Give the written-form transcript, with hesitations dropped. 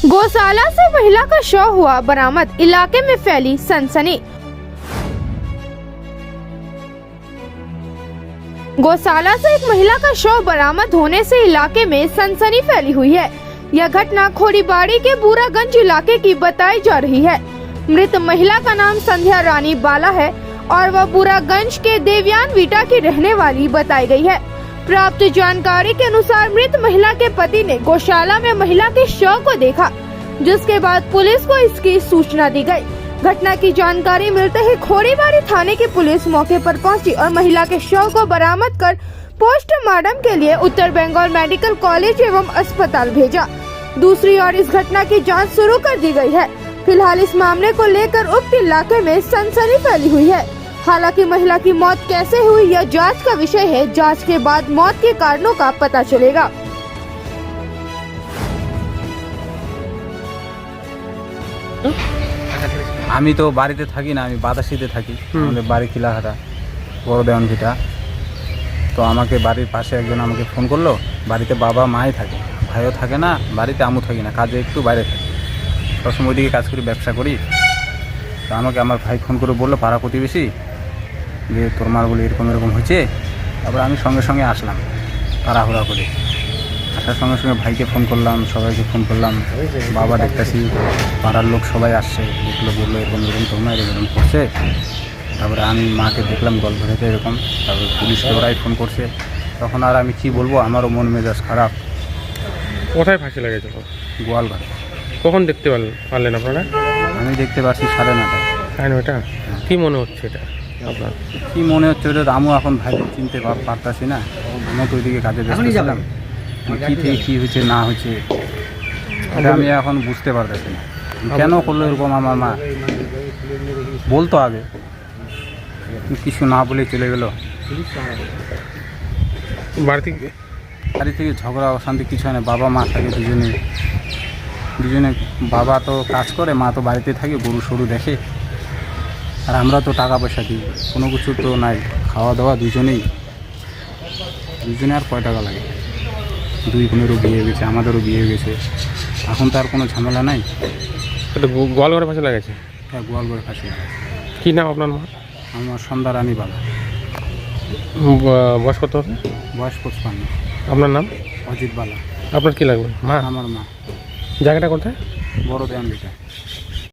गौशाला से महिला का शव हुआ बरामद, इलाके में फैली सनसनी। गौशाला से एक महिला का शव बरामद होने से इलाके में सनसनी फैली हुई है। यह घटना खोरीबाड़ी के बूरागंज इलाके की बताई जा रही है। मृत महिला का नाम संध्या रानी बाला है और वह बूरागंज के देवयान वीटा की रहने वाली बताई गई है। प्राप्त जानकारी के अनुसार मृत महिला के पति ने गौशाला में महिला के शव को देखा, जिसके बाद पुलिस को इसकी सूचना दी गई। घटना की जानकारी मिलते ही खोरीबाड़ी थाने की पुलिस मौके पर पहुंची और महिला के शव को बरामद कर पोस्टमार्टम के लिए उत्तर बंगाल मेडिकल कॉलेज एवं अस्पताल भेजा। दूसरी ओर इस घटना की जांच शुरू कर दी गई है। फिलहाल इस मामले को लेकर उक्त इलाके में सनसनी फैली हुई है। हालांकि महिला की मौत कैसे हुई यह जांच का विषय है। जांच के बाद मौत के कारणों का पता चलेगा। আমি তো বাড়িতে থাকি না, আমি বাতাসিতে থাকি। আমাদের বাড়ি কিলাহাটা বড় দেওয়ান ভিটা। তো আমাকে বাড়ির পাশে একজন আমাকে ফোন করলো, বাড়িতে বাবা মাই থাকে, ভাইও থাকে না, বাড়িতে আমু থাকি না, কাজে একটু বাইরে থাকি, সবসময় ওইদিকে কাজ করি, ব্যবসা করি। তো আমাকে আমার ভাই ফোন করে বললো পাড়া প্রতিবেশী যে তোর মার বলে এরকম এরকম হয়েছে। তারপরে আমি সঙ্গে সঙ্গে আসলাম তাড়াহুড়া করে। আসার সঙ্গে সঙ্গে ভাইকে ফোন করলাম, সবাইকে ফোন করলাম, বাবা দেখতেছি, পাড়ার লোক সবাই আসছে, দেখলো, বললো এরকম এরকম তোমরা এরকম করছে। তারপরে আমি মাকে দেখলাম গল্প হয়েছে এরকম। তারপরে পুলিশকে ওরাই ফোন করছে। তখন আর আমি কি বলবো, আমারও মন মেজাজ খারাপ। কোথায় ফাঁসি লেগেছিল? গোয়ালঘাট। কখন দেখতে পারলেন আপনারা? আমি দেখতে পাচ্ছি 9:30। 9:30? কি মনে হচ্ছে এটা আপনার? কী মনে হচ্ছে ওটা আমিও এখন ভাইকে চিনতে পারতাছি না। আমি তো ওইদিকে কাজে ব্যস্ত ছিলাম, কী থেকে কী হয়েছে না হয়েছে এটা আমি এখন বুঝতে পারতেছি না। কেন করলো এরকম আমার মা, বলতো আগে, কিছু না বলে চলে গেল। বাড়ি থেকে ঝগড়া অশান্তি কিছু হয় না। বাবা মা থাকে দুজনে। বাবা তো কাজ করে, মা তো বাড়িতে থাকে, গরু সরু দেখে। আর আমরা তো টাকা পয়সা দিই, কোনো কিছু তো নাই, খাওয়া দাওয়া দুজনে আর কয় টাকা লাগে। 2 বোনেরও বিয়ে গেছে, আমাদেরও বিয়ে গেছে, এখন তো আর কোনো ঝামেলা নাই। এটা গোয়ালঘরে ফাঁসি লেগেছে? হ্যাঁ, গোয়ালঘরে ফাঁসি। কী নাম আপনার মা? আমার সন্ধ্যা রানী বালা। বয়স কত হবে? বয়স 55। আপনার নাম? অজিত বালা। আপনার কী লাগবে? মা? আমার মা। জায়গাটা কোথায়? বড় দেওয়ান ভিটা।